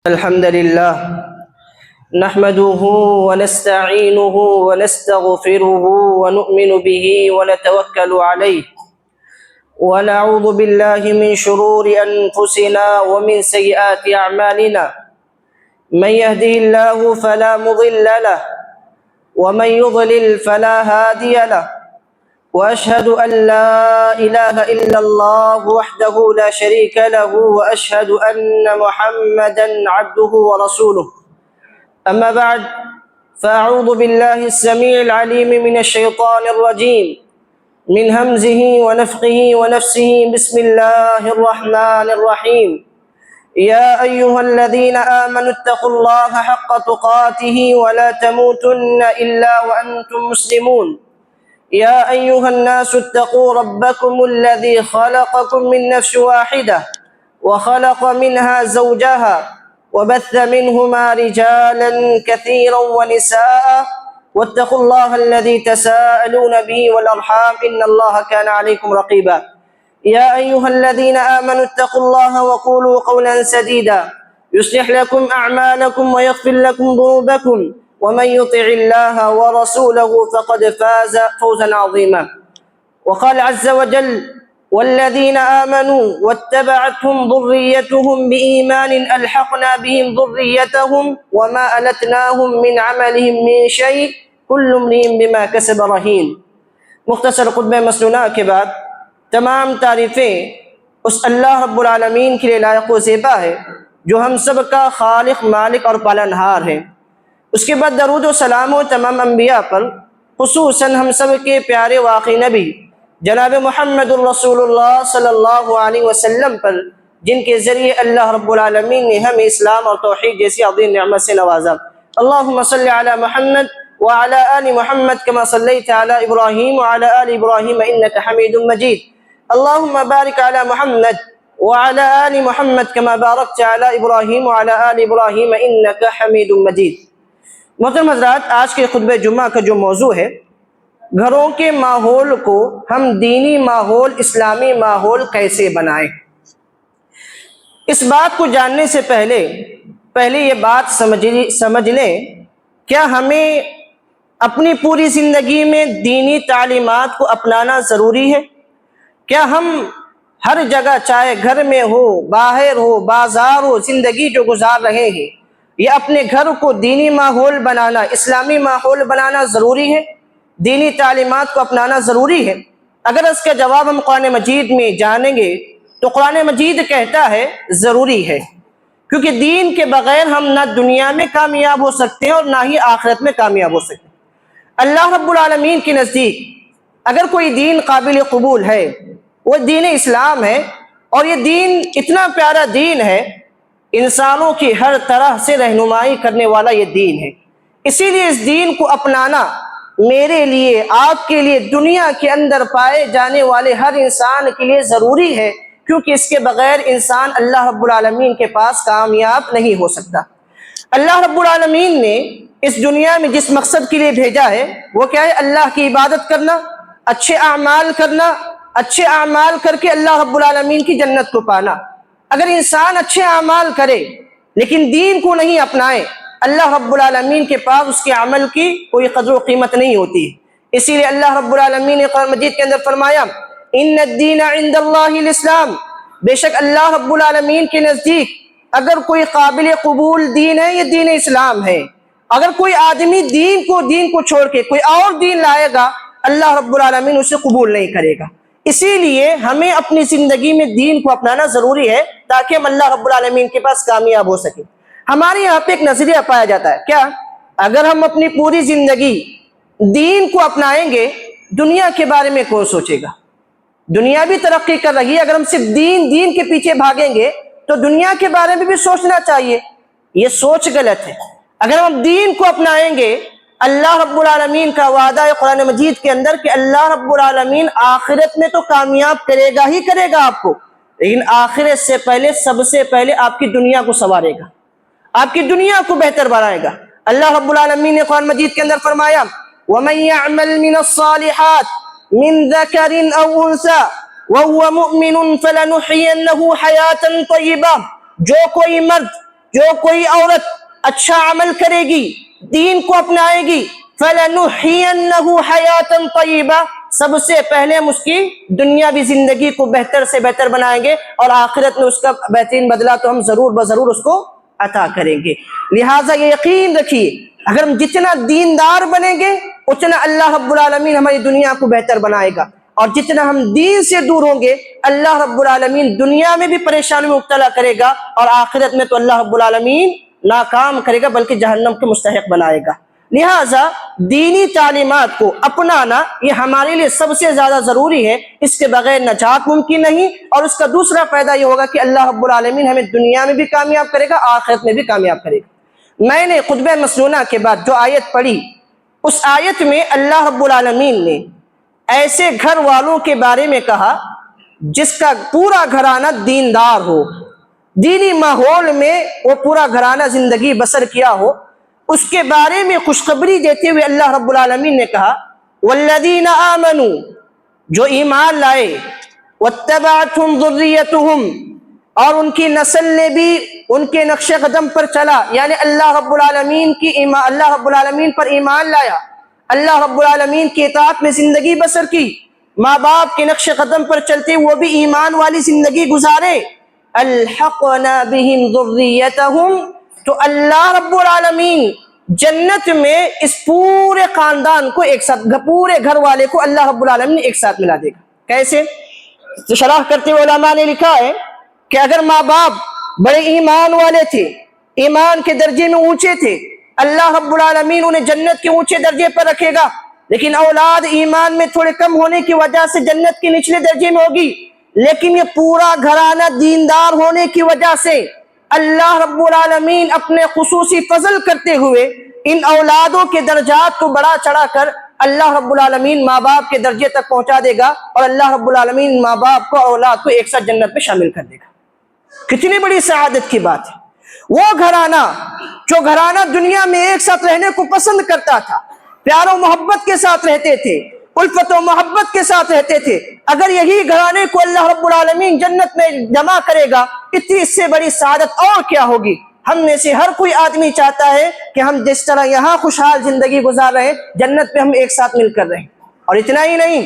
الحمد لله نحمده ونستعينه ونستغفره ونؤمن به ونتوكل عليه ونعوذ بالله من شرور أنفسنا ومن سيئات أعمالنا من يهده الله فلا مضل له ومن يضلل فلا هادي له وأشهد أن لا إله إلا الله وحده لا شريك له وأشهد أن محمدا عبده ورسوله أما بعد فأعوذ بالله السميع العليم من الشيطان الرجيم من همزه ونفخه ونفسه بسم الله الرحمن الرحيم يا أيها الذين آمنوا اتقوا الله حق تقاته ولا تموتن إلا وأنتم مسلمون يا أيها الناس اتقوا ربكم الذي خلقكم من نفس واحدة وخلق منها زوجها وبث منهما رجالا كثيرا ونساء واتقوا الله الذي تساءلون به والأرحام إن الله كان عليكم رقيبا يا أيها الذين آمنوا اتقوا الله وقولوا قولا سديدا يصلح لكم أعمالكم ويغفر لكم ذنوبكم ومن يطع الله ورسوله فقد فاز فوزا عظيما وقال عز وجل والذين آمنوا واتبعتهم ذريتهم بإيمان ألحقنا بهم ذريتهم وما ألتناهم من عملهم من شيء كل امرئ بما كسب رهين۔ مختصر خطبہ مسنونہ کے بعد تمام تعریفیں اس اللہ رب العالمین کے لیے لائق و زیبا ہے جو ہم سب کا خالق، مالک اور پالنہار ہے۔ اس کے بعد درود و سلام و تمام انبیاء پر، خصوصاً ہم سب کے پیارے واقعی نبی جناب محمد الرسول اللہ صلی اللہ علیہ وسلم پر، جن کے ذریعے اللہ رب العالمین نے ہمیں اسلام اور توحید جیسی عظیم نعمت سے نوازا۔ اللہم صلی علی محمد وعلی آل محمد کما صلیت علی ابراہیم وعلی آل ابراہیم انک حمید مجید۔ اللہم بارک علی محمد وعلی آل محمد کما بارکت علی ابراہیم وعلی آل ابراہیم انک حمید مجید۔ محترم حضرات، آج کے خطبہ جمعہ کا جو موضوع ہے، گھروں کے ماحول کو ہم دینی ماحول، اسلامی ماحول کیسے بنائیں۔ اس بات کو جاننے سے پہلے یہ بات سمجھ لیں، کیا ہمیں اپنی پوری زندگی میں دینی تعلیمات کو اپنانا ضروری ہے؟ کیا ہم ہر جگہ، چاہے گھر میں ہو، باہر ہو، بازار ہو، زندگی جو گزار رہے ہیں، یہ اپنے گھر کو دینی ماحول بنانا، اسلامی ماحول بنانا ضروری ہے؟ دینی تعلیمات کو اپنانا ضروری ہے؟ اگر اس کا جواب ہم قرآن مجید میں جانیں گے تو قرآن مجید کہتا ہے ضروری ہے، کیونکہ دین کے بغیر ہم نہ دنیا میں کامیاب ہو سکتے ہیں اور نہ ہی آخرت میں کامیاب ہو سکتے ہیں۔ اللہ رب العالمین کے نزدیک اگر کوئی دین قابل قبول ہے، وہ دین اسلام ہے، اور یہ دین اتنا پیارا دین ہے، انسانوں کی ہر طرح سے رہنمائی کرنے والا یہ دین ہے۔ اسی لیے اس دین کو اپنانا میرے لیے، آپ کے لیے، دنیا کے اندر پائے جانے والے ہر انسان کے لیے ضروری ہے، کیونکہ اس کے بغیر انسان اللہ رب العالمین کے پاس کامیاب نہیں ہو سکتا۔ اللہ رب العالمین نے اس دنیا میں جس مقصد کے لیے بھیجا ہے وہ کیا ہے؟ اللہ کی عبادت کرنا، اچھے اعمال کرنا، اچھے اعمال کر کے اللہ رب العالمین کی جنت کو پانا۔ اگر انسان اچھے اعمال کرے لیکن دین کو نہیں اپنائے، اللہ رب العالمین کے پاس اس کے عمل کی کوئی قدر و قیمت نہیں ہوتی۔ اسی لیے اللہ رب العالمین نے قرآن مجید کے اندر فرمایا ان الدین عند اللہ الاسلام، بے شک اللہ رب العالمین کے نزدیک اگر کوئی قابل قبول دین ہے، یہ دین اسلام ہے۔ اگر کوئی آدمی دین کو چھوڑ کے کوئی اور دین لائے گا، اللہ رب العالمین اسے قبول نہیں کرے گا۔ اسی لیے ہمیں اپنی زندگی میں دین کو اپنانا ضروری ہے تاکہ ہم اللہ رب العالمین کے پاس کامیاب ہو سکیں۔ ہمارے یہاں پہ ایک نظریہ پایا جاتا ہے، کیا؟ اگر ہم اپنی پوری زندگی دین کو اپنائیں گے، دنیا کے بارے میں کون سوچے گا؟ دنیا بھی ترقی کر رہی ہے، اگر ہم صرف دین کے پیچھے بھاگیں گے تو دنیا کے بارے میں بھی سوچنا چاہیے۔ یہ سوچ غلط ہے۔ اگر ہم دین کو اپنائیں گے، اللہ رب العالمین کا وعدہ ہے قرآن مجید کے اندر کہ اللہ رب العالمین آخرت میں تو کامیاب کرے گا ہی کرے گا آپ کو، لیکن آخرت سے پہلے، سب سے پہلے آپ کی دنیا کو سنوارے گا، آپ کی دنیا کو بہتر بنائے گا۔ اللہ رب العالمین نے قرآن مجید کے اندر فرمایا وَمَن يَعْمَلْ مِنَ الصَّالِحَاتِ مِن ذَكَرٍ أَوْ أُنثَىٰ وَهُوَ مُؤْمِنٌ فَلَنُحْيِيَنَّهُ حَيَاةً طَيِّبَةً، جو کوئی مرد جو کوئی عورت اچھا عمل کرے گی، دین کو اپنائے گی، فَلَنُحْيِيَنَّهُ حَيَاةً طَيِّبَةً، سب سے پہلے ہم اس کی دنیاوی زندگی کو بہتر سے بہتر بنائیں گے، اور آخرت میں اس کا بہترین بدلہ تو ہم ضرور بضرور اس کو عطا کریں گے۔ لہٰذا یہ یقین رکھیے، اگر ہم جتنا دیندار بنیں گے اتنا اللہ رب العالمین ہماری دنیا کو بہتر بنائے گا، اور جتنا ہم دین سے دور ہوں گے اللہ رب العالمین دنیا میں بھی پریشانی میں مبتلا کرے گا، اور آخرت میں تو اللہ رب العالمین ناکام کرے گا بلکہ جہنم کے مستحق بنائے گا۔ لہٰذا دینی تعلیمات کو اپنانا یہ ہمارے لیے سب سے زیادہ ضروری ہے، اس کے بغیر نجات ممکن نہیں، اور اس کا دوسرا فائدہ یہ ہوگا کہ اللہ رب العالمین ہمیں دنیا میں بھی کامیاب کرے گا، آخرت میں بھی کامیاب کرے گا۔ میں نے خطبہ مسنونہ کے بعد جو آیت پڑھی، اس آیت میں اللہ رب العالمین نے ایسے گھر والوں کے بارے میں کہا جس کا پورا گھرانہ دیندار ہو، دینی ماحول میں وہ پورا گھرانہ زندگی بسر کیا ہو، اس کے بارے میں خوشخبری دیتے ہوئے اللہ رب العالمین نے کہا والذین آمنوا، جو ایمان لائے، واتبعتهم ذریتهم، اور ان کی نسل نے بھی ان کے نقش قدم پر چلا، یعنی اللہ رب العالمین پر ایمان لایا، اللہ رب العالمین کی اطاعت میں زندگی بسر کی، ماں باپ کے نقش قدم پر چلتے وہ بھی ایمان والی زندگی گزارے، الحقنا بہم ذریتهم، تو اللہ رب العالمین جنت میں اس پورے خاندان کو ایک ساتھ، پورے گھر والے کو اللہ رب العالمین ایک ساتھ ملا دے گا۔ کیسے؟ تو شرح کرتے ہوئے علماء نے لکھا ہے کہ اگر ماں باپ بڑے ایمان والے تھے، ایمان کے درجے میں اونچے تھے، اللہ رب العالمین انہیں جنت کے اونچے درجے پر رکھے گا، لیکن اولاد ایمان میں تھوڑے کم ہونے کی وجہ سے جنت کے نچلے درجے میں ہوگی، لیکن یہ پورا گھرانہ دیندار ہونے کی وجہ سے اللہ رب العالمین اپنے خصوصی فضل کرتے ہوئے ان اولادوں کے درجات کو بڑا چڑھا کر اللہ رب العالمین ماں باپ کے درجے تک پہنچا دے گا، اور اللہ رب العالمین ماں باپ کو اولاد کو ایک ساتھ جنت میں شامل کر دے گا۔ کتنی بڑی سعادت کی بات ہے۔ وہ گھرانہ جو گھرانہ دنیا میں ایک ساتھ رہنے کو پسند کرتا تھا، پیار و محبت کے ساتھ رہتے تھے، الفت و محبت کے ساتھ رہتے تھے، اگر یہی گھرانے کو اللہ رب العالمین جنت میں جمع کرے گا، اتنی اس سے بڑی سعادت اور کیا ہوگی۔ ہم میں سے ہر کوئی آدمی چاہتا ہے کہ ہم جس طرح یہاں خوشحال زندگی گزار رہے ہیں جنت پہ ہم ایک ساتھ مل کر رہیں۔ اور اتنا ہی نہیں،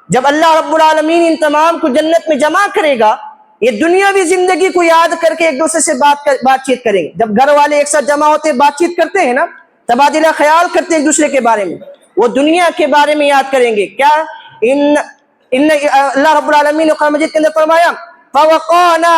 جب اللہ رب العالمین ان تمام کو جنت میں جمع کرے گا، یہ دنیاوی زندگی کو یاد کر کے ایک دوسرے سے بات چیت کریں گے۔ جب گھر والے ایک ساتھ جمع ہوتے بات چیت کرتے ہیں نا، تبادلہ خیال کرتے ہیں ایک دوسرے کے بارے میں، وہ دنیا کے بارے میں یاد کریں گے۔ کیا اللہ رب العالمین نے قرآن مجید کے اندر فرمایا فوقانا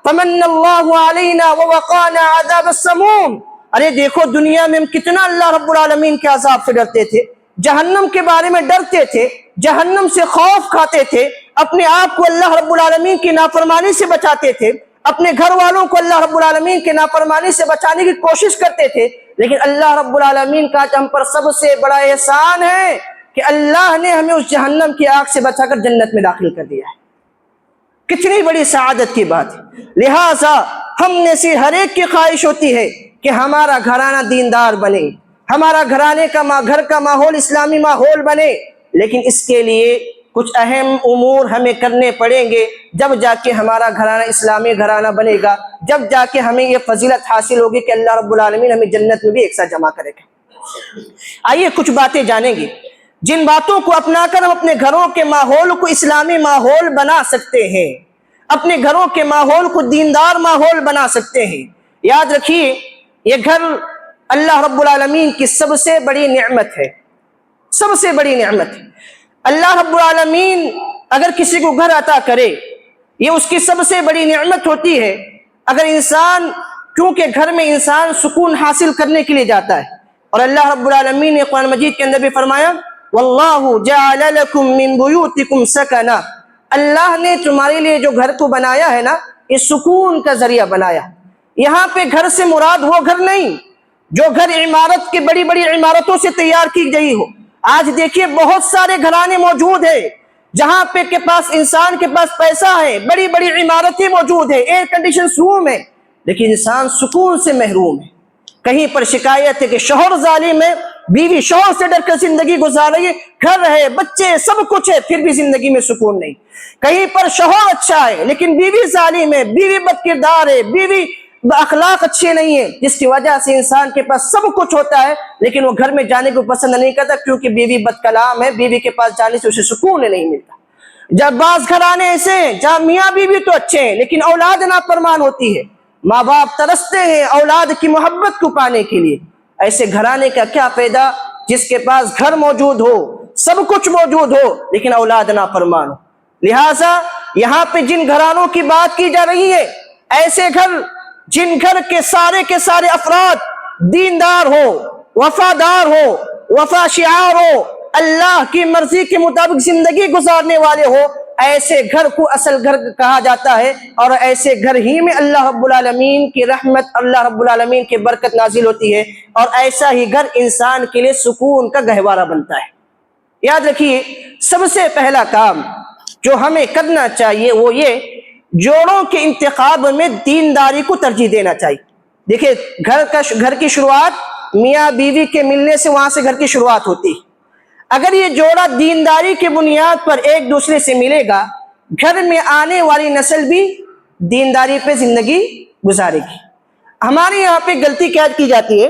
فمن اللہ علینا ووقانا عذاب السموم، ارے دیکھو دنیا میں ہم کتنا اللہ رب العالمین کے عذاب سے ڈرتے تھے، جہنم کے بارے میں ڈرتے تھے، جہنم سے خوف کھاتے تھے، اپنے آپ کو اللہ رب العالمین کی نافرمانی سے بچاتے تھے، اپنے گھر والوں کو اللہ رب العالمین کی نافرمانی سے بچانے کی کوشش کرتے تھے، لیکن اللہ رب العالمین کا ہم پر سب سے بڑا احسان ہے کہ اللہ نے ہمیں اس جہنم کی آگ سے بچا کر جنت میں داخل کر دیا ہے۔ کتنی بڑی سعادت کی بات ہے۔ لہٰذا ہم میں سے ہر ایک کی خواہش ہوتی ہے کہ ہمارا گھرانہ دیندار بنے، ہمارا گھر کا ماحول اسلامی ماحول بنے، لیکن اس کے لیے کچھ اہم امور ہمیں کرنے پڑیں گے، جب جا کے ہمارا گھرانہ اسلامی گھرانہ بنے گا، جب جا کے ہمیں یہ فضیلت حاصل ہوگی کہ اللہ رب العالمین ہمیں جنت میں بھی ایک ساتھ جمع کرے گا۔ آئیے کچھ باتیں جانیں گے جن باتوں کو اپنا کر ہم اپنے گھروں کے ماحول کو اسلامی ماحول بنا سکتے ہیں، اپنے گھروں کے ماحول کو دیندار ماحول بنا سکتے ہیں۔ یاد رکھیے یہ گھر اللہ رب العالمین کی سب سے بڑی نعمت ہے، سب سے بڑی نعمت ہے۔ اللہ رب العالمین اگر کسی کو گھر عطا کرے یہ اس کی سب سے بڑی نعمت ہوتی ہے۔ اگر انسان، کیونکہ گھر میں انسان سکون حاصل کرنے کے لیے جاتا ہے، اور اللہ رب العالمین نے قرآن مجید کے اندر بھی فرمایا واللہ جعل لکم من بیوتکم سکنا، اللہ نے تمہارے لیے جو گھر کو بنایا ہے نا، یہ سکون کا ذریعہ بنایا۔ یہاں پہ گھر سے مراد وہ گھر نہیں جو گھر عمارت کے بڑی بڑی عمارتوں سے تیار کی گئی ہو۔ آج دیکھیے بہت سارے گھرانے موجود ہیں جہاں پہ کے پاس انسان کے پاس پیسہ ہے، بڑی بڑی عمارتیں موجود ہیں، ایئر کنڈیشن روم ہے، لیکن انسان سکون سے محروم ہے۔ کہیں پر شکایت ہے کہ شوہر ظالم ہے، بیوی شوہر سے ڈر کر زندگی گزار رہی ہے، گھر ہے، بچے، سب کچھ ہے، پھر بھی زندگی میں سکون نہیں۔ کہیں پر شوہر اچھا ہے لیکن بیوی ظالم ہے، بیوی بد کردار ہے، بیوی اخلاق اچھے نہیں ہیں، جس کی وجہ سے انسان کے پاس سب کچھ ہوتا ہے لیکن وہ گھر میں جانے کو پسند نہیں کرتا، کیونکہ بیوی بد کلام ہے، بیوی کے پاس جانے سے اسے سکون نہیں ملتا۔ جب بعض گھرانے ایسے ہیں جہاں میاں بیوی تو اچھے ہیں لیکن اولاد نافرمان ہوتی ہے، ماں باپ ترستے ہیں اولاد کی محبت کو پانے کے لیے، ایسے گھرانے کا کیا فائدہ جس کے پاس گھر موجود ہو، سب کچھ موجود ہو لیکن اولاد نافرمان ہو۔ لہٰذا یہاں پہ جن گھرانوں کی بات کی جا رہی ہے، ایسے گھر جن گھر کے سارے افراد دیندار ہو، وفادار ہو، وفا شعار ہو، اللہ کی مرضی کے مطابق زندگی گزارنے والے ہو، ایسے گھر کو اصل گھر کہا جاتا ہے، اور ایسے گھر ہی میں اللہ رب العالمین کی رحمت، اللہ رب العالمین کی برکت نازل ہوتی ہے، اور ایسا ہی گھر انسان کے لیے سکون کا گہوارہ بنتا ہے۔ یاد رکھیے، سب سے پہلا کام جو ہمیں کرنا چاہیے وہ یہ، جوڑوں کے انتخاب میں دینداری کو ترجیح دینا چاہیے۔ دیکھیں، گھر کی شروعات میاں بیوی کے ملنے سے، وہاں سے گھر کی شروعات ہوتی ہے۔ اگر یہ جوڑا دینداری کی بنیاد پر ایک دوسرے سے ملے گا، گھر میں آنے والی نسل بھی دینداری پہ زندگی گزارے گی۔ ہمارے یہاں پہ غلطی کیا کی جاتی ہے،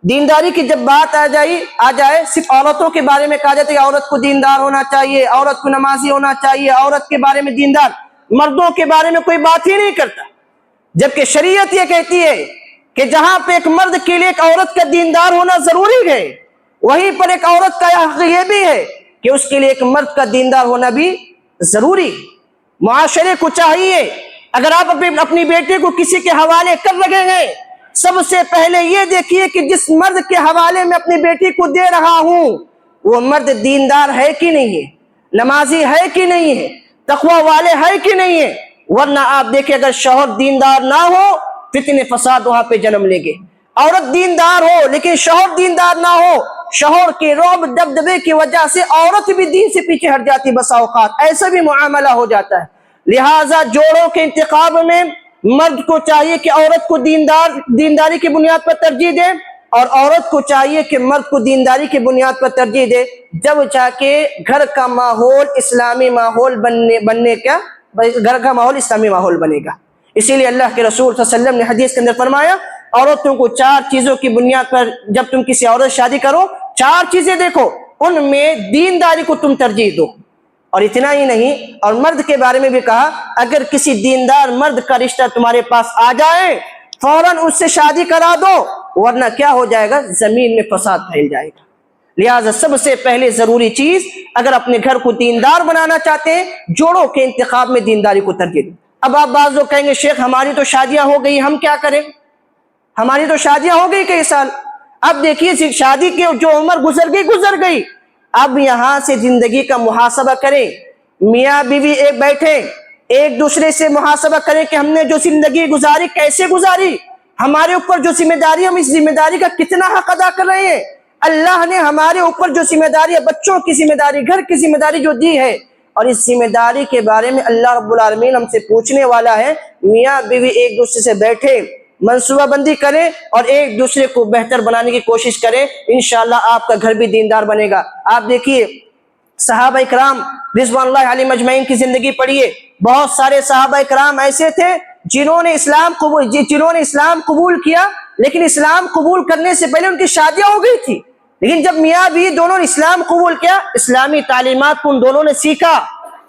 دینداری کی جب بات آ جائے صرف عورتوں کے بارے میں کہا جاتا ہے کہ عورت کو دیندار ہونا چاہیے، عورت کو نمازی ہونا چاہیے، عورت کے بارے میں دیندار، مردوں کے بارے میں کوئی بات ہی نہیں کرتا، جبکہ شریعت یہ کہتی ہے کہ جہاں پہ ایک مرد کے لیے ایک عورت کا دیندار ہونا ضروری ہے، وہیں پر ایک عورت کا حق یہ بھی ہے کہ اس کے لیے ایک مرد کا دیندار ہونا بھی ضروری۔ معاشرے کو چاہیے، اگر آپ اپنی بیٹی کو کسی کے حوالے کر رہے ہیں، سب سے پہلے یہ دیکھیے کہ جس مرد کے حوالے میں اپنی بیٹی کو دے رہا ہوں وہ مرد دیندار ہے کہ نہیں ہے، نمازی ہے کہ نہیں ہے، تقوی والے ہے کہ نہیں ہے، ورنہ آپ دیکھیں اگر شوہر دیندار نہ ہو فتنے فساد وہاں پہ جنم لیں گے۔ عورت دیندار ہو لیکن شوہر دیندار نہ ہو، شوہر کے رعب دبدبے کی وجہ سے عورت بھی دین سے پیچھے ہٹ جاتی، بسا اوقات ایسا بھی معاملہ ہو جاتا ہے۔ لہٰذا جوڑوں کے انتخاب میں مرد کو چاہیے کہ عورت کو دینداری کی بنیاد پر ترجیح دے، اور عورت کو چاہیے کہ مرد کو دینداری کی بنیاد پر ترجیح دے، جب جا کے گھر کا ماحول اسلامی ماحول گھر کا ماحول اسلامی ماحول بنے گا۔ اسی لیے اللہ کے رسول صلی اللہ علیہ وسلم نے حدیث کے اندر فرمایا، عورتوں کو 4 چیزوں کی بنیاد پر جب تم کسی عورت سے شادی کرو، 4 چیزیں دیکھو، ان میں دینداری کو تم ترجیح دو۔ اور اتنا ہی نہیں، اور مرد کے بارے میں بھی کہا، اگر کسی دیندار مرد کا رشتہ تمہارے پاس آ جائے فوراً اس سے شادی کرا دو، ورنہ کیا ہو جائے گا، زمین میں فساد پھیل جائے گا۔ لہٰذا سب سے پہلے ضروری چیز، اگر اپنے گھر کو دیندار بنانا چاہتے ہیں، جوڑوں کے انتخاب میں دینداری کو ترجیح دیں۔ اب آپ بعض لوگ کہیں گے شیخ ہماری تو شادیاں ہو گئی، ہم کیا کریں، ہماری تو شادیاں ہو گئی کئی سال۔ اب دیکھیے، شادی کی جو عمر گزر گئی، اب یہاں سے زندگی کا محاسبہ کریں، میاں بیوی ایک بیٹھے، ایک دوسرے سے محاسبہ کریں کہ ہم نے جو زندگی گزاری کیسے گزاری، ہمارے اوپر جو ذمہ داری، ہم اس ذمہ داری کا کتنا حق ادا کر رہے ہیں۔ اللہ نے ہمارے اوپر جو ذمہ داری ہے، بچوں کی ذمہ داری، گھر کی ذمہ داری جو دی ہے، اور اس ذمہ داری کے بارے میں اللہ رب العالمین ہم سے پوچھنے والا ہے۔ میاں بیوی ایک دوسرے سے بیٹھے، منصوبہ بندی کریں اور ایک دوسرے کو بہتر بنانے کی کوشش کریں، انشاءاللہ آپ کا گھر بھی دیندار بنے گا۔ آپ دیکھیے صحابہ اکرام رضوان اللہ علیہم اجمعین کی زندگی پڑھیے، بہت سارے صحابہ اکرام ایسے تھے جنہوں نے اسلام قبول کیا، لیکن اسلام قبول کرنے سے پہلے ان کی شادیاں ہو گئی تھی، لیکن جب میاں بیوی دونوں نے اسلام قبول کیا، اسلامی تعلیمات کو ان دونوں نے سیکھا،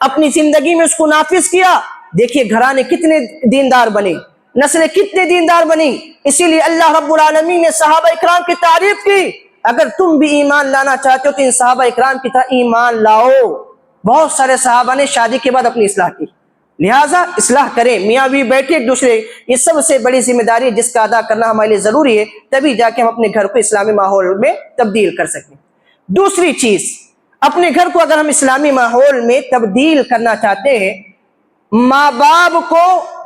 اپنی زندگی میں اس کو نافذ کیا، دیکھیے گھرانے کتنے دیندار بنے، نسلیں کتنے دیندار بنی۔ اسی لیے اللہ رب العالمین نے صحابہ اکرام کی تعریف کی، اگر تم بھی ایمان لانا چاہتے ہو تو ان صحابہ اکرام کی طرح ایمان لاؤ۔ بہت سارے صحابہ نے شادی کے بعد اپنی اصلاح کی، لہٰذا اصلاح کریں، میاں بھی بیٹھے ایک دوسرے، یہ سب سے بڑی ذمہ داری ہے جس کا ادا کرنا ہمارے لیے ضروری ہے، تبھی جا کے ہم اپنے گھر کو اسلامی ماحول میں تبدیل کر سکیں۔ دوسری چیز، اپنے گھر کو اگر ہم اسلامی ماحول میں تبدیل کرنا چاہتے ہیں، ماں باپ کو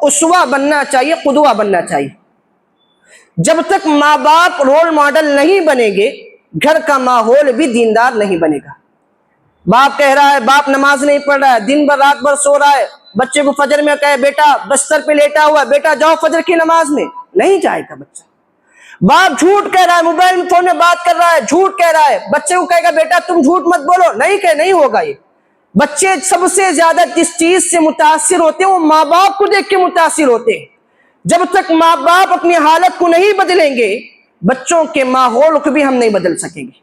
اسوہ بننا چاہیے، قدوہ بننا چاہیے۔ جب تک ماں باپ رول ماڈل نہیں بنیں گے، گھر کا ماحول بھی دیندار نہیں بنے گا۔ باپ کہہ رہا ہے، باپ نماز نہیں پڑھ رہا ہے، دن بھر رات بھر سو رہا ہے، بچے کو فجر میں کہے بیٹا بستر پہ لیٹا ہوا ہے، بیٹا جاؤ فجر کی نماز میں، نہیں جائے گا بچہ۔ باپ جھوٹ کہہ رہا ہے، موبائل فون میں بات کر رہا ہے، جھوٹ کہہ رہا ہے، بچے کو کہے گا بیٹا تم جھوٹ مت بولو، نہیں ہوگا۔ یہ بچے سب سے زیادہ جس چیز سے متاثر ہوتے ہیں وہ ماں باپ کو دیکھ کے متاثر ہوتے ہیں۔ جب تک ماں باپ اپنی حالت کو نہیں بدلیں گے بچوں کے ماحول کو بھی ہم نہیں بدل سکیں گے۔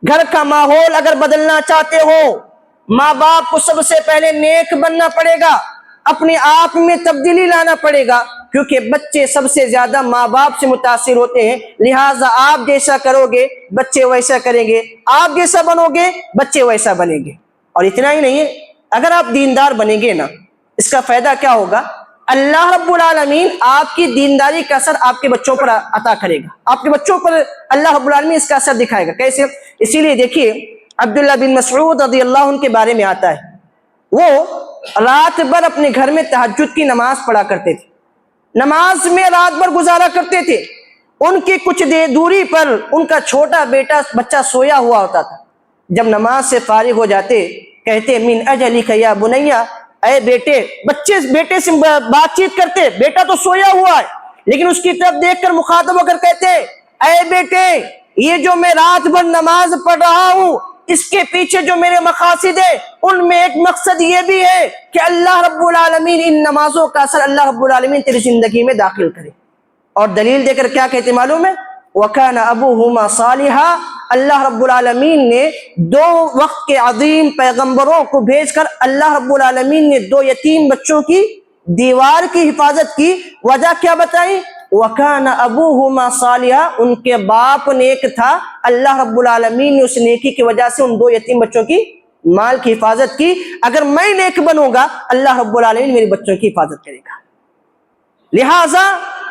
گھر کا ماحول اگر بدلنا چاہتے ہو ماں باپ کو سب سے پہلے نیک بننا پڑے گا، اپنے آپ میں تبدیلی لانا پڑے گا، کیونکہ بچے سب سے زیادہ ماں باپ سے متاثر ہوتے ہیں، لہٰذا آپ جیسا کرو گے بچے ویسا کریں گے، آپ جیسا بنو گے بچے ویسا بنیں گے۔ اور اتنا ہی نہیں ہے، اگر آپ دیندار بنیں گے نا اس کا فائدہ کیا ہوگا؟ اللہ رب العالمین آپ کی دینداری کا اثر آپ کے بچوں پر عطا کرے گا، آپ کے بچوں پر اللہ رب العالمین اس کا اثر دکھائے گا۔ کیسے؟ اسی لیے دیکھیے عبداللہ بن مسعود رضی اللہ عنہ کے بارے میں آتا ہے، وہ رات بھر اپنے گھر میں تہجد کی نماز پڑھا کرتے تھے، نماز میں رات بھر گزارا کرتے تھے۔ ان کی کچھ دیر دوری پر ان کا چھوٹا بچہ سویا ہوا ہوتا تھا، جب نماز سے فارغ ہو جاتے کہتے من اجلک یا بنیا، اے بیٹے، بچے بیٹے سے بات چیت کرتے، بیٹا تو سویا ہوا ہے لیکن اس کی طرف دیکھ کر مخاطب ہو کر کہتے اے بیٹے، یہ جو میں رات بھر نماز پڑھ رہا ہوں اس کے پیچھے جو میرے مقاصد ہے ان میں ایک مقصد یہ بھی ہے کہ اللہ رب العالمین ان نمازوں کا اثر اللہ رب العالمین تیری زندگی میں داخل کرے۔ اور دلیل دے کر کیا کہتے معلوم ہے؟ وَكَانَ أَبُوهُمَا صَالِحًا، اللہ رب العالمین نے دو وقت کے عظیم پیغمبروں کو بھیج کر اللہ رب العالمین نے دو یتیم بچوں کی دیوار کی حفاظت کی۔ وجہ کیا بتائی؟ وَكَانَ أَبُوهُمَا صَالِحًا، ان کے باپ نیک تھا، اللہ رب العالمین نے اس نیکی کی وجہ سے ان دو یتیم بچوں کی مال کی حفاظت کی۔ اگر میں نیک بنوں گا اللہ رب العالمین میرے بچوں کی حفاظت کرے گا۔ لہٰذا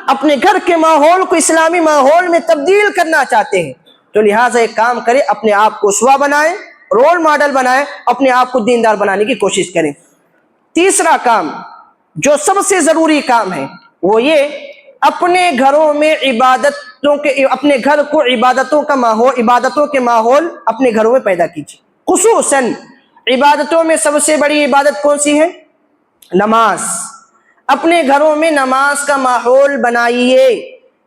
اپنے گھر کے ماحول کو اسلامی ماحول میں تبدیل کرنا چاہتے ہیں تو لہٰذا ایک کام کریں، اپنے آپ کو اسوہ بنائیں، رول ماڈل بنائیں، اپنے آپ کو دیندار بنانے کی کوشش کریں۔ تیسرا کام جو سب سے ضروری کام ہے وہ یہ، اپنے گھروں میں اپنے گھر کو عبادتوں کے ماحول اپنے گھروں میں پیدا کیجیے۔ خصوصاً عبادتوں میں سب سے بڑی عبادت کون سی ہے؟ نماز۔ اپنے گھروں میں نماز کا ماحول بنائیے۔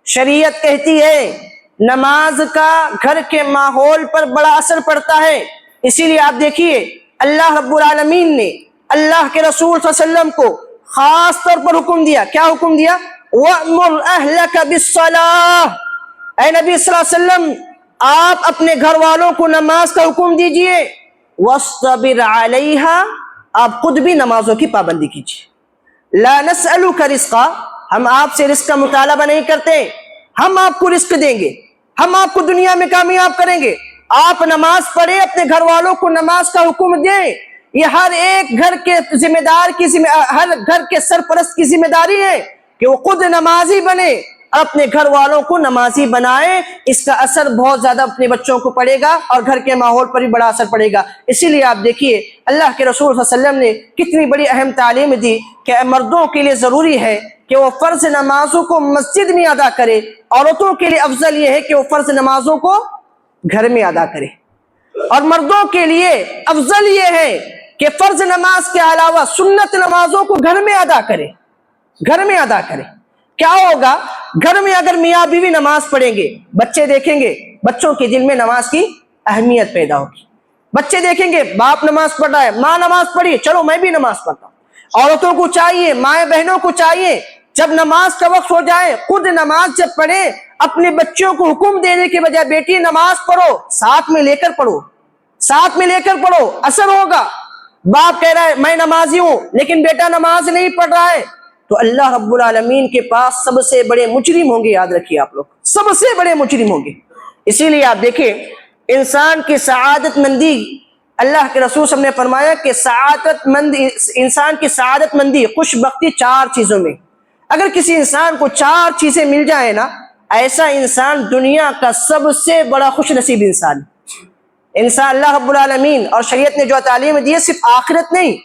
شریعت کہتی ہے نماز کا گھر کے ماحول پر بڑا اثر پڑتا ہے، اسی لیے آپ دیکھیے اللہ رب العالمین نے اللہ کے رسول صلی اللہ علیہ وسلم کو خاص طور پر حکم دیا۔ کیا حکم دیا؟ وَأْمُرْ أَهْلَكَ بِالصَّلَاةِ، اے نبی صلی اللہ علیہ وسلم آپ اپنے گھر والوں کو نماز کا حکم دیجئے۔ وَاصْطَبِرْ عَلَيْهَا، آپ خود بھی نمازوں کی پابندی کیجئے۔ لا نسألک رزقا، ہم آپ سے رزق کا مطالبہ نہیں کرتے، ہم آپ کو رزق دیں گے، ہم آپ کو دنیا میں کامیاب کریں گے۔ آپ نماز پڑھیں، اپنے گھر والوں کو نماز کا حکم دیں۔ یہ ہر ایک گھر کے ذمہ دار ہر گھر کے سرپرست کی ذمہ داری ہے کہ وہ خود نمازی بنے اور اپنے گھر والوں کو نمازی بنائے۔ اس کا اثر بہت زیادہ اپنے بچوں کو پڑے گا اور گھر کے ماحول پر بھی بڑا اثر پڑے گا۔ اسی لیے آپ دیکھیے اللہ کے رسول صلی اللہ علیہ وسلم نے کتنی بڑی اہم تعلیم دی کہ مردوں کے لیے ضروری ہے کہ وہ فرض نمازوں کو مسجد میں ادا کرے، عورتوں کے لیے افضل یہ ہے کہ وہ فرض نمازوں کو گھر میں ادا کرے، اور مردوں کے لیے افضل یہ ہے کہ فرض نماز کے علاوہ سنت نمازوں کو گھر میں ادا کرے، گھر میں ادا کرے۔ کیا ہوگا؟ گھر میں اگر میاں بیوی نماز پڑھیں گے، بچے دیکھیں گے، بچوں کے دل میں نماز کی اہمیت پیدا ہوگی۔ بچے دیکھیں گے باپ نماز پڑھ رہا ہے، ماں نماز پڑھی، چلو میں بھی نماز پڑھتا ہوں۔ عورتوں کو چاہیے، مائیں بہنوں کو چاہیے جب نماز کا وقت ہو جائے خود نماز جب پڑھے، اپنے بچوں کو حکم دینے کے بجائے بیٹی نماز پڑھو، ساتھ میں لے کر پڑھو، ساتھ میں لے کر پڑھو، اثر ہوگا۔ باپ کہہ رہا ہے میں نمازی ہوں لیکن بیٹا نماز نہیں پڑھ رہا ہے تو اللہ رب العالمین کے پاس سب سے بڑے مجرم ہوں گے۔ یاد رکھیے آپ لوگ، سب سے بڑے مجرم ہوں گے۔ اسی لیے آپ دیکھیں انسان کی سعادت مندی، اللہ کے رسول صلی اللہ علیہ وسلم نے فرمایا کہ انسان کی سعادت مندی، خوش بختی چار چیزوں میں۔ اگر کسی انسان کو چار چیزیں مل جائیں نا، ایسا انسان دنیا کا سب سے بڑا خوش نصیب انسان۔ اللہ رب العالمین اور شریعت نے جو تعلیم دی ہے صرف آخرت نہیں،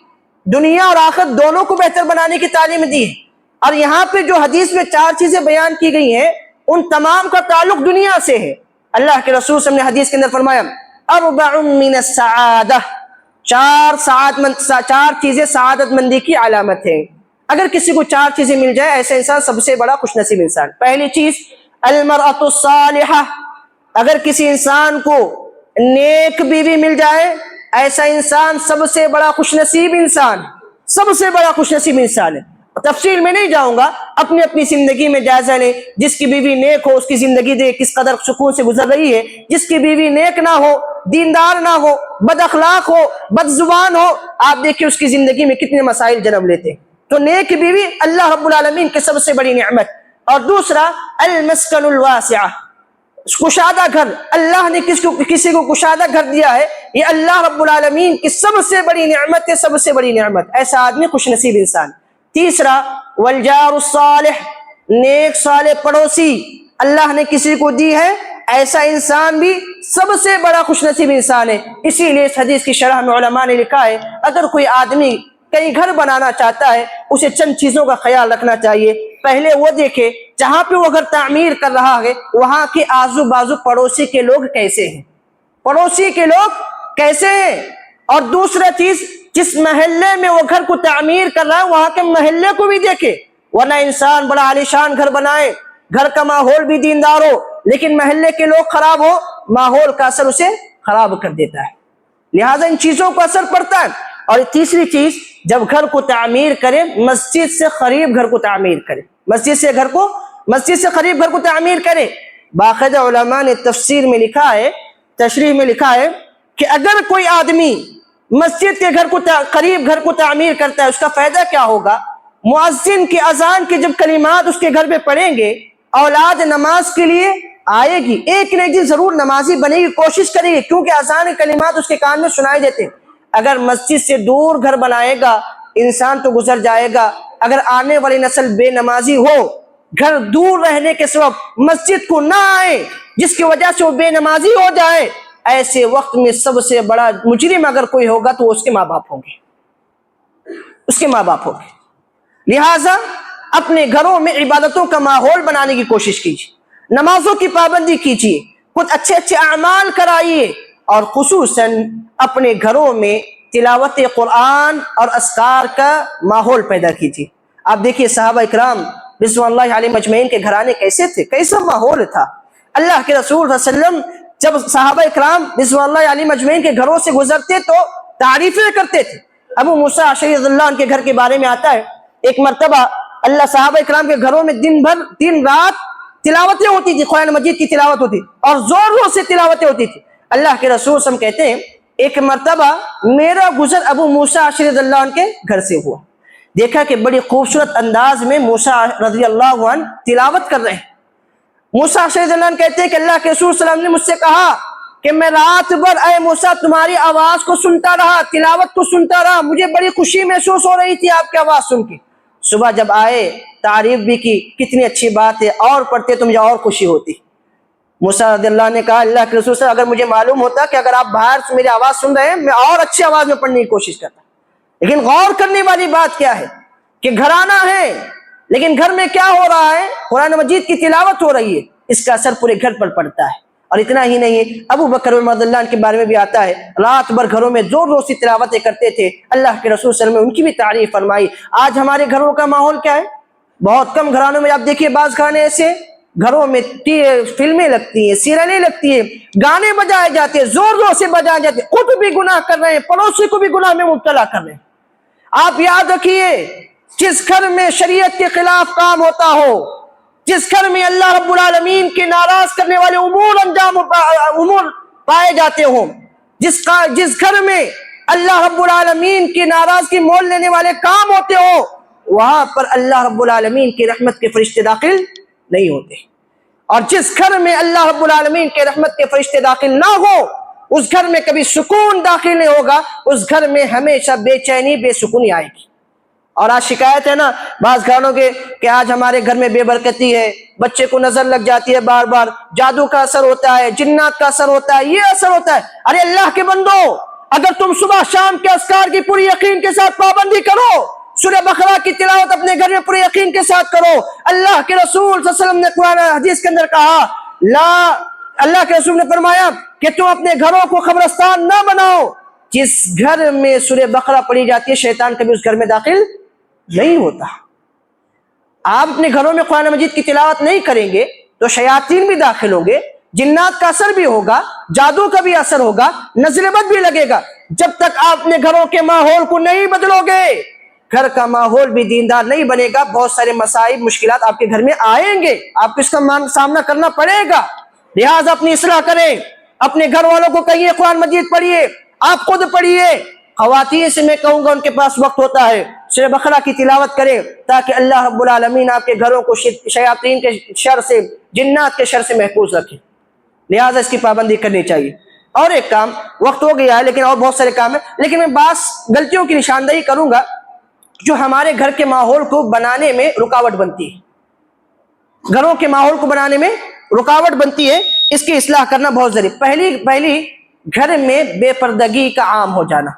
دنیا اور آخرت دونوں کو بہتر بنانے کی تعلیم دی ہے۔ اور یہاں پہ جو حدیث میں چار چیزیں بیان کی گئی ہیں ان تمام کا تعلق دنیا سے ہے۔ اللہ کے رسول صلی اللہ علیہ وسلم نے حدیث کے اندر فرمایا اربع من السعادہ، چار چیزیں سعادت مندی کی علامت ہیں۔ اگر کسی کو چار چیزیں مل جائے ایسا انسان سب سے بڑا خوش نصیب انسان۔ پہلی چیز المرأة الصالحہ، اگر کسی انسان کو نیک بیوی مل جائے ایسا انسان سب سے بڑا خوش نصیب انسان، سب سے بڑا خوش نصیب انسان ہے۔ تفصیل میں نہیں جاؤں گا، اپنی اپنی زندگی میں جائزہ لیں۔ جس کی بیوی نیک ہو اس کی زندگی دیکھ کس قدر سکون سے گزر رہی ہے، جس کی بیوی نیک نہ ہو، دیندار نہ ہو، بد اخلاق ہو، بد زبان ہو، آپ دیکھیں اس کی زندگی میں کتنے مسائل جنم لیتے ہیں۔ تو نیک بیوی اللہ رب العالمین کی سب سے بڑی نعمت۔ اور دوسرا المسکن الواسعہ، کشادہ گھر، اللہ نے کسی کو کشادہ گھر دیا ہے، یہ اللہ رب العالمین کی سب سے بڑی نعمت ہے، سب سے بڑی نعمت۔ ایسا آدمی خوش نصیب انسان۔ تیسرا والجار الصالح، نیک صالح پڑوسی اللہ نے کسی کو دی ہے، ایسا انسان بھی سب سے بڑا خوش نصیب انسان ہے۔ اسی لیے اس حدیث کی شرح میں علماء نے لکھا ہے اگر کوئی آدمی کہیں گھر بنانا چاہتا ہے اسے چند چیزوں کا خیال رکھنا چاہیے۔ پہلے وہ دیکھے جہاں پہ وہ گھر تعمیر کر رہا ہے وہاں کے آزو بازو پڑوسی کے لوگ کیسے ہیں، پڑوسی کے لوگ کیسے ہیں۔ اور دوسرا چیز، جس محلے میں وہ گھر کو تعمیر کر رہا ہے وہاں کے محلے کو بھی دیکھے، ورنہ انسان بڑا عالیشان گھر بنائے، گھر کا ماحول بھی دیندار ہو لیکن محلے کے لوگ خراب ہو، ماحول کا اثر اسے خراب کر دیتا ہے۔ لہٰذا ان چیزوں کا اثر پڑتا ہے۔ اور تیسری چیز، جب گھر کو تعمیر کرے مسجد سے قریب گھر کو تعمیر کرے، مسجد سے قریب گھر کو تعمیر کرے۔ باقاعدہ علماء نے تفسیر میں لکھا ہے، تشریح میں لکھا ہے کہ اگر کوئی آدمی مسجد کے قریب گھر کو تعمیر کرتا ہے اس کا فائدہ کیا ہوگا؟ مؤذن کی اذان کے جب کلمات اس کے گھر پہ پڑھیں گے اولاد نماز کے لیے آئے گی، ایک نہ ایک دن ضرور نمازی بنے گی، کوشش کرے گی، کیونکہ اذان کے کلمات اس کے کان میں سنائی دیتے ہیں۔ اگر مسجد سے دور گھر بنائے گا انسان تو گزر جائے گا، اگر آنے والی نسل بے نمازی ہو، گھر دور رہنے کے سبب مسجد کو نہ آئے جس کی وجہ سے وہ بے نمازی ہو جائے، ایسے وقت میں سب سے بڑا مجرم اگر کوئی ہوگا تو اس کے ماں باپ ہوں گے، اس کے ماں باپ ہوں گے۔ لہٰذا اپنے گھروں میں عبادتوں کا ماحول بنانے کی کوشش کیجیے، نمازوں کی پابندی کیجیے، کچھ اچھے اچھے اعمال کرائیے، اور خصوصاً اپنے گھروں میں تلاوت قرآن اور اذکار کا ماحول پیدا کیجیے۔ آپ دیکھیے صحابہ اکرام رضوان اللہ علیہم اجمعین کے گھرانے کیسے تھے، کیسا ماحول تھا۔ اللہ کے رسول صلی اللہ علیہ وسلم جب صحابہ اکرام رضوان اللہ علیہم اجمعین کے گھروں سے گزرتے تو تعریفیں کرتے تھے۔ ابو موسیٰ اشعری رضی اللہ عنہ کے گھر کے بارے میں آتا ہے، ایک مرتبہ اللہ صحابہ اکرام کے گھروں میں دن رات تلاوتیں ہوتی تھی، قرآن مجید کی تلاوت ہوتی اور زور زور سے تلاوتیں ہوتی تھی۔ اللہ کے رسول صلی اللہ علیہ وسلم کہتے ہیں ایک مرتبہ میرا گزر ابو موسیٰ اشعری رضی اللہ عنہ کے گھر سے ہوا، دیکھا کہ بڑی خوبصورت انداز میں موسیٰ رضی اللہ عنہ تلاوت کر رہے ہیں۔ موسیٰ اشعری رضی اللہ عنہ کہتے ہیں کہ اللہ کے رسول صلی اللہ علیہ وسلم نے مجھ سے کہا کہ میں رات بھر اے موسیٰ تمہاری آواز کو سنتا رہا، تلاوت کو سنتا رہا، مجھے بڑی خوشی محسوس ہو رہی تھی آپ کی آواز سن کے۔ صبح جب آئے تعریف بھی کی، کتنی اچھی بات ہے، اور پڑھتے تو مجھے اور خوشی ہوتی۔ موسیٰ رضی اللہ نے کہا اللہ کے رسول صلی اللہ علیہ وسلم اگر مجھے معلوم ہوتا کہ اگر آپ باہر سے میری آواز سن رہے ہیں میں اور اچھی آواز میں پڑھنے کی کوشش کرتا۔ لیکن غور کرنے والی بات کیا ہے کہ گھرانہ ہے لیکن گھر میں کیا ہو رہا ہے، قرآن مجید کی تلاوت ہو رہی ہے، اس کا اثر پورے گھر پر پڑتا ہے۔ اور اتنا ہی نہیں، ابو بکر رضی اللہ عنہ کے بارے میں بھی آتا ہے رات بھر گھروں میں زور زور سے تلاوتیں کرتے تھے، اللہ کے رسول صلی اللہ علیہ وسلم نے ان کی بھی تعریف فرمائی۔ آج ہمارے گھروں کا ماحول کیا ہے؟ بہت کم گھرانوں میں آپ دیکھیے بعض گھرانے ایسے گھروں میں فلمیں لگتی ہیں، سیریلیں لگتی ہیں، گانے بجائے جاتے ہیں، زور زور سے بجائے جاتے ہیں، خود بھی گناہ کر رہے ہیں، پڑوسی کو بھی گناہ میں مبتلا کر رہے ہیں۔ آپ یاد رکھیے جس گھر میں شریعت کے خلاف کام ہوتا ہو، جس گھر میں اللہ رب العالمین کے ناراض کرنے والے امور پائے جاتے ہوں، جس گھر میں اللہ رب العالمین کی ناراضگی مول لینے والے کام ہوتے ہو، وہاں پر اللہ رب العالمین کی رحمت کے فرشتے داخل نہیں ہوتے۔ اور جس گھر میں اللہ رب العالمین کے رحمت کے فرشتے داخل نہ ہو اس گھر میں کبھی سکون داخل نہیں ہوگا، اس گھر میں ہمیشہ بے چینی بے سکونی آئے گی۔ اور آج شکایت ہے نا بعض گھروں کے کہ آج ہمارے گھر میں بے برکتی ہے، بچے کو نظر لگ جاتی ہے، بار بار جادو کا اثر ہوتا ہے، جنات کا اثر ہوتا ہے، یہ اثر ہوتا ہے۔ ارے اللہ کے بندو، اگر تم صبح شام کے اذکار کی پوری یقین کے ساتھ پابندی کرو، سورہ بقرہ کی تلاوت اپنے گھر میں پورے یقین کے ساتھ کرو، اللہ کے رسول صلی اللہ علیہ وسلم نے قرآن حدیث کے اندر کہا اللہ کے رسول نے فرمایا کہ تم اپنے گھروں کو قبرستان نہ بناؤ۔ جس گھر میں سورہ بقرہ پڑھی جاتی ہے شیطان کبھی اس گھر میں داخل نہیں ہوتا۔ آپ اپنے گھروں میں قرآن مجید کی تلاوت نہیں کریں گے تو شیاطین بھی داخل ہوں گے، جنات کا اثر بھی ہوگا، جادو کا بھی اثر ہوگا، نظر بد بھی لگے گا۔ جب تک آپ اپنے گھروں کے ماحول کو نہیں بدلو گے، گھر کا ماحول بھی دیندار نہیں بنے گا، بہت سارے مسائل مشکلات آپ کے گھر میں آئیں گے، آپ کو اس کا سامنا کرنا پڑے گا۔ لہٰذا اپنی اصلاح کریں، اپنے گھر والوں کو کہیے قرآن مجید پڑھیے، آپ خود پڑھیے۔ خواتین سے میں کہوں گا ان کے پاس وقت ہوتا ہے سورہ بقرہ کی تلاوت کریں، تاکہ اللہ رب العالمین آپ کے گھروں کو شیاطین کے شر سے، جنات کے شر سے محفوظ رکھے۔ لہٰذا اس کی پابندی کرنی چاہیے۔ اور ایک کام، وقت ہو گیا ہے لیکن اور بہت سارے کام ہیں، لیکن میں بعض غلطیوں کی نشاندہی کروں گا جو ہمارے گھر کے ماحول کو بنانے میں رکاوٹ بنتی ہے، گھروں کے ماحول کو بنانے میں رکاوٹ بنتی ہے، اس کی اصلاح کرنا بہت ضروری۔ پہلی گھر میں بے پردگی کا عام ہو جانا،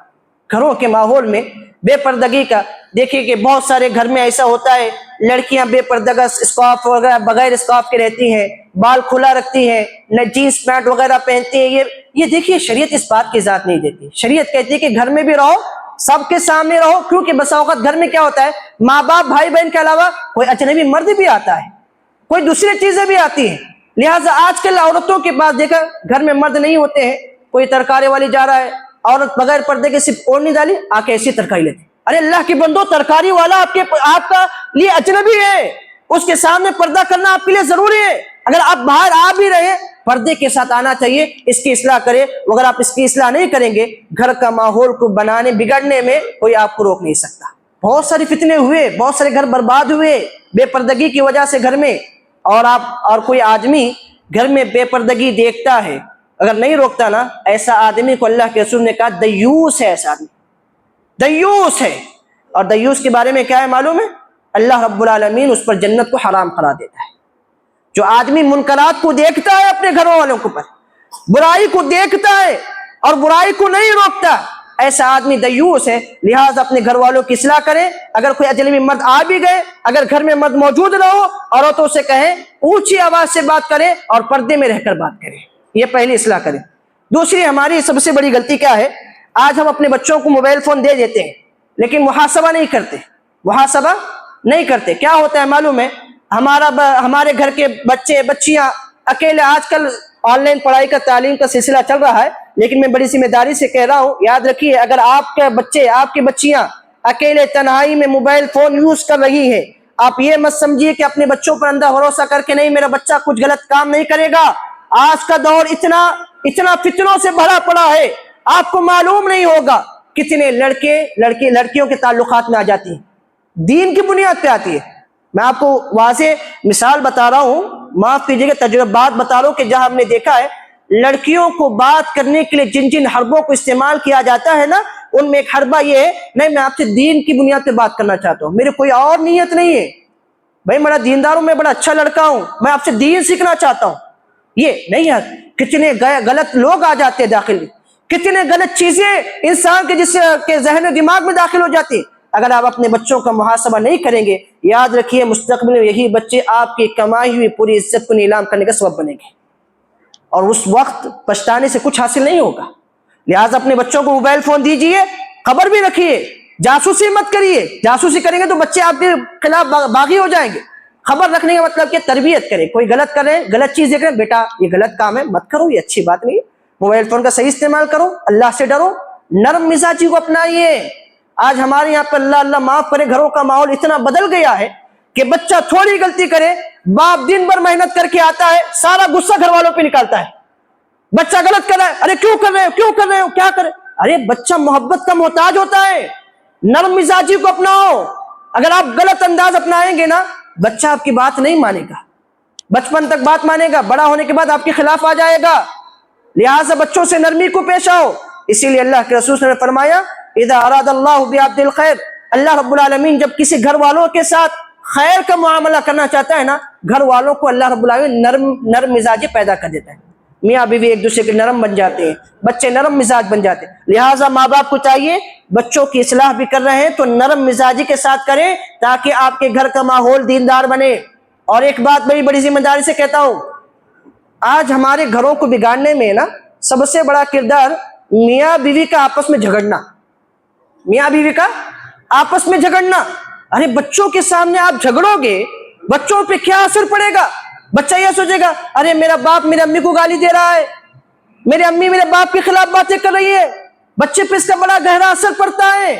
گھروں کے ماحول میں بے پردگی کا، دیکھیے کہ بہت سارے گھر میں ایسا ہوتا ہے، لڑکیاں بے پردگی اسکارف وغیرہ بغیر اسکارف کے رہتی ہیں، بال کھلا رکھتی ہیں، نہ جینس پینٹ وغیرہ پہنتی ہیں۔ یہ دیکھیے شریعت اس بات کی اجازت نہیں دیتی۔ شریعت کہتی ہے کہ گھر میں بھی رہو، سب کے سامنے رہو، کیونکہ بسا اوقات گھر میں کیا ہوتا ہے، ماں باپ بھائی بہن کے علاوہ کوئی اجنبی مرد بھی آتا ہے، کوئی دوسری چیزیں بھی آتی ہیں۔ لہٰذا آج کل عورتوں کے پاس دیکھا گھر میں مرد نہیں ہوتے ہیں، کوئی ترکارے والی جا رہا ہے، عورت بغیر پردے کے صرف اوڑھنی ڈالی آ کے ایسی ترکاری لیتی۔ ارے اللہ کے بندو، ترکاری والا آپ کا لیے اجنبی ہے، اس کے سامنے پردہ کرنا آپ کے لیے ضروری ہے۔ اگر آپ باہر آ بھی رہے پردے کے ساتھ آنا چاہیے، اس کی اصلاح کرے۔ اگر آپ اس کی اصلاح نہیں کریں گے، گھر کا ماحول کو بگڑنے میں کوئی آپ کو روک نہیں سکتا۔ بہت ساری فتنے ہوئے، بہت سارے گھر برباد ہوئے بے پردگی کی وجہ سے گھر میں۔ اور کوئی آدمی گھر میں بے پردگی دیکھتا ہے، اگر نہیں روکتا نا، ایسا آدمی کو اللہ کے رسول نے کہا دیوس ہے، ایسا آدمی دیوس ہے۔ اور دیوس کے بارے میں کیا ہے معلوم ہے؟ اللہ رب العالمین اس پر جنت کو حرام قرار دیتا ہے۔ جو آدمی منکرات کو دیکھتا ہے اپنے گھروں والوں کے اوپر، برائی کو دیکھتا ہے اور برائی کو نہیں روکتا، ایسا آدمی دیوس ہے۔ لہٰذا اپنے گھر والوں کی اصلاح کریں۔ اگر کوئی اجنبی مرد آ بھی گئے، اگر گھر میں مرد موجود نہ ہو، عورتوں سے کہیں اونچی آواز سے بات کریں اور پردے میں رہ کر بات کریں۔ یہ پہلی اصلاح کریں۔ دوسری ہماری سب سے بڑی غلطی کیا ہے؟ آج ہم اپنے بچوں کو موبائل فون دے دیتے ہیں لیکن محاسبہ نہیں کرتے، محاسبہ نہیں کرتے۔ کیا ہوتا ہے معلوم ہے؟ ہمارے گھر کے بچے بچیاں اکیلے، آج کل آن لائن پڑھائی کا، تعلیم کا سلسلہ چل رہا ہے، لیکن میں بڑی ذمہ داری سے کہہ رہا ہوں، یاد رکھیے اگر آپ کے بچے، آپ کی بچیاں اکیلے تنہائی میں موبائل فون یوز کر رہی ہیں، آپ یہ مت سمجھیے کہ اپنے بچوں پر اندھا بھروسہ کر کے نہیں میرا بچہ کچھ غلط کام نہیں کرے گا۔ آج کا دور اتنا فتنوں سے بھرا پڑا ہے، آپ کو معلوم نہیں ہوگا کتنے لڑکیوں کے تعلقات میں آ جاتی ہیں، دین کی بنیاد پہ آتی ہے۔ میں آپ کو واضح مثال بتا رہا ہوں، معاف کیجیے گا، تجربات بتا رہا ہوں کہ جہاں ہم نے دیکھا ہے لڑکیوں کو بات کرنے کے لیے جن حربوں کو استعمال کیا جاتا ہے نا، ان میں ایک حربہ یہ ہے، نہیں میں آپ سے دین کی بنیاد پہ بات کرنا چاہتا ہوں، میرے کوئی اور نیت نہیں ہے، بھائی میرا دیندار ہوں، میں بڑا اچھا لڑکا ہوں، میں آپ سے دین سیکھنا چاہتا ہوں۔ یہ نہیں ہے، کتنے غلط لوگ آ جاتے ہیں داخل، کتنے غلط چیزیں انسان کے جس کے ذہن و دماغ میں داخل ہو جاتی ہیں۔ اگر آپ اپنے بچوں کا محاسبہ نہیں کریں گے، یاد رکھیے مستقبل میں یہی بچے آپ کی کمائی ہوئی پوری عزت کو نیلام کرنے کا سبب بنیں گے، اور اس وقت پچھتانے سے کچھ حاصل نہیں ہوگا۔ لہٰذا اپنے بچوں کو موبائل فون دیجئے، خبر بھی رکھیے، جاسوسی مت کریے، جاسوسی کریں گے تو بچے آپ کے خلاف باغی ہو جائیں گے۔ خبر رکھنے کا مطلب کہ تربیت کریں، کوئی غلط کرے، غلط چیز دیکھ رہے ہیں، بیٹا یہ غلط کام ہے مت کرو، یہ اچھی بات نہیں ہے، موبائل فون کا صحیح استعمال کرو، اللہ سے ڈرو، نرم مزاجی کو اپنائیے۔ آج ہمارے یہاں پر اللہ معاف کرے گھروں کا ماحول اتنا بدل گیا ہے کہ بچہ تھوڑی غلطی کرے، باپ دن بھر محنت کر کے آتا ہے، سارا غصہ گھر والوں پہ نکالتا ہے۔ بچہ غلط کر رہا ہے، ارے کیوں کر رہے ہو کیا کرے؟ ارے بچہ محبت کا محتاج ہوتا ہے، نرم مزاجی کو اپناؤ۔ اگر آپ غلط انداز اپنائیں گے نا، بچہ آپ کی بات نہیں مانے گا، بچپن تک بات مانے گا، بڑا ہونے کے بعد آپ کے خلاف آ جائے گا۔ لہٰذا بچوں سے نرمی کو پیش آؤ۔ اسی لیے اللہ کے رسول نے فرمایا اذا اراد اللہ بعبد الخیر، اللہ رب العالمین جب کسی گھر والوں کے ساتھ خیر کا معاملہ کرنا چاہتا ہے نا، گھر والوں کو اللہ رب العالمین نرم مزاجی پیدا کر دیتا ہے، میاں بیوی ایک دوسرے کے نرم بن جاتے ہیں، بچے نرم مزاج بن جاتے ہیں۔ لہٰذا ماں باپ کو چاہیے بچوں کی اصلاح بھی کر رہے ہیں تو نرم مزاجی کے ساتھ کریں، تاکہ آپ کے گھر کا ماحول دیندار بنے۔ اور ایک بات بڑی ذمہ داری سے کہتا ہوں، آج ہمارے گھروں کو بگاڑنے میں نا سب سے بڑا کردار میاں بیوی کا آپس میں جھگڑنا، میاں بیوی کا آپس میں جھگڑنا۔ ارے بچوں کے سامنے آپ جھگڑو گے، بچوں پہ کیا اثر پڑے گا؟ بچہ یہ سوچے گا ارے میرا باپ میرے امی کو گالی دے رہا ہے، میرے امی میرے باپ کے خلاف باتیں کر رہی ہے، بچے پہ اس کا بڑا گہرا اثر پڑتا ہے۔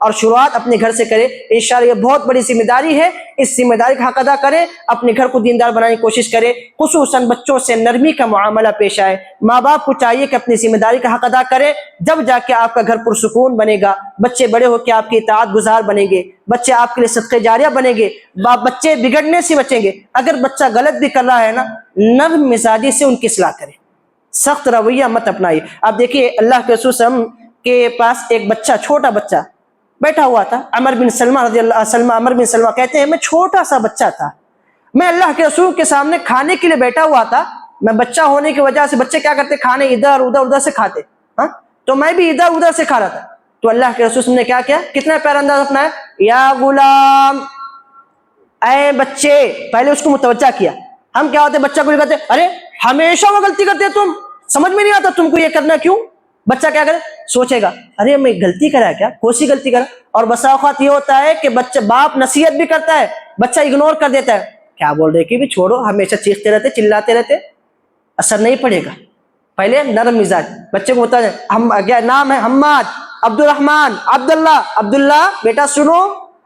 اور شروعات اپنے گھر سے کرے. انشاءاللہ یہ بہت بڑی ذمہ داری ہے. اس ذمہ داری کا حق ادا کرے, اپنے گھر کو دیندار بنانے کی کوشش کرے, خصوصاً بچوں سے نرمی کا معاملہ پیش آئے. ماں باپ کو چاہیے کہ اپنی ذمہ داری کا حق ادا کرے, جب جا کے آپ کا گھر پرسکون بنے گا. بچے بڑے ہو کے آپ کی اطاعت گزار بنیں گے, بچے آپ کے لیے صدقہ جاریہ بنیں گے, بچے بگڑنے سے بچیں گے. اگر بچہ غلط بھی کر رہا ہے نا, نرم مزاجی سے ان کی اصلاح کرے, سخت رویہ مت اپنائیے. آپ دیکھیے اللہ کے رسول صلی اللہ علیہ وسلم کے پاس ایک بچہ, چھوٹا بچہ بیٹھا ہوا تھا. عمر بن سلمہ رضی اللہ عمر بن سلمہ کہتے ہیں میں چھوٹا سا بچہ تھا, میں اللہ کے رسول کے سامنے کھانے کے لیے بیٹھا ہوا تھا. میں بچہ ہونے کی وجہ سے بچے کیا کرتے, کھانے ادھر ادھر سے کھاتے, ہاں تو میں بھی ادھر ادھر سے کھا رہا تھا. تو اللہ کے رسول نے کیا کیا, کتنا پیارا انداز اپنایا, یا غلام, اے بچے. پہلے اس کو متوجہ کیا. ہم کیا ہوتے بچہ کو کہتے ارے ہمیشہ وہ غلطی کرتے تم, سمجھ میں نہیں آتا تم کو یہ کرنا کیوں. بچہ کیا کرے, سوچے گا ارے میں غلطی کرا کیا, کون سی غلطی کرا. اور بسا اوقات یہ ہوتا ہے کہ بچہ باپ نصیحت بھی کرتا ہے, بچہ اگنور کر دیتا ہے, کیا بول رہے کہ بھی چھوڑو, ہمیشہ چیختے رہتے چلاتے رہتے, اثر نہیں پڑے گا. پہلے نرم مزاج بچے کو ہوتا ہے. ہم نام ہے حماد, عبد الرحمن, عبداللہ. عبداللہ بیٹا سنو,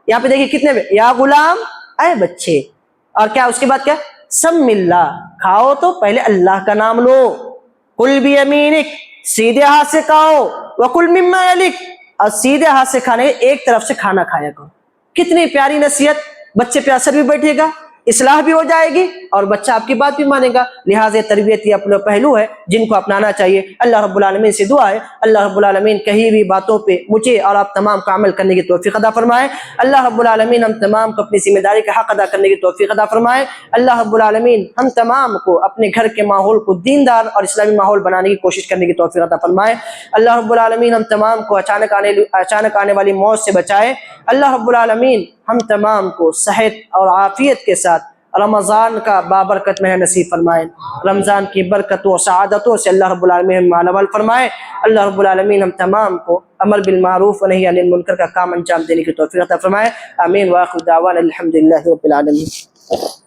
یہاں پہ دیکھیے کتنے میں, یا غلام, اے بچے. اور کیا اس کے بعد کیا, سم اللہ, کھاؤ تو پہلے اللہ کا نام لو. کل بیمینک, سیدھے ہاتھ سے کھاؤ. وکل مما یلک, اور سیدھے ہاتھ سے کھانے, ایک طرف سے کھانا کھایا کرو. کتنی پیاری نصیحت, بچے پہ اثر بھی بیٹھے گا, اصلاح بھی ہو جائے گی, اور بچہ آپ کی بات بھی مانے گا. لہٰذا تربیت یہ اپنے پہلو ہے جن کو اپنانا چاہیے. اللہ رب العالمین سے دعا ہے, اللہ رب العالمین کہی ہوئی باتوں پہ مجھے اور آپ تمام کو عمل کرنے کی توفیق عطا فرمائے. اللہ رب العالمین ہم تمام کو اپنی ذمہ داری کا حق ادا کرنے کی توفیق عطا فرمائے. اللہ رب العالمین ہم تمام کو اپنے گھر کے ماحول کو دیندار اور اسلامی ماحول بنانے کی کوشش کرنے کی توفیق عطا فرمائے. اللہ رب العالمین ہم تمام کو اچانک آنے والی موت سے بچائے. اللہ رب العالمین ہم تمام کو صحت اور عافیت کے ساتھ رمضان کا بابرکت میں نصیب فرمائے. رمضان کی برکتوں اور سعادتوں سے اللہ رب العالمین مالا مال فرمائے. اللہ رب العالمین ہم تمام کو امر بالمعروف و نہی عن المنکر کا کام انجام دینے کی توفیق عطا فرمائے. آمین. واخر دعوانا الحمدللہ رب العالمین.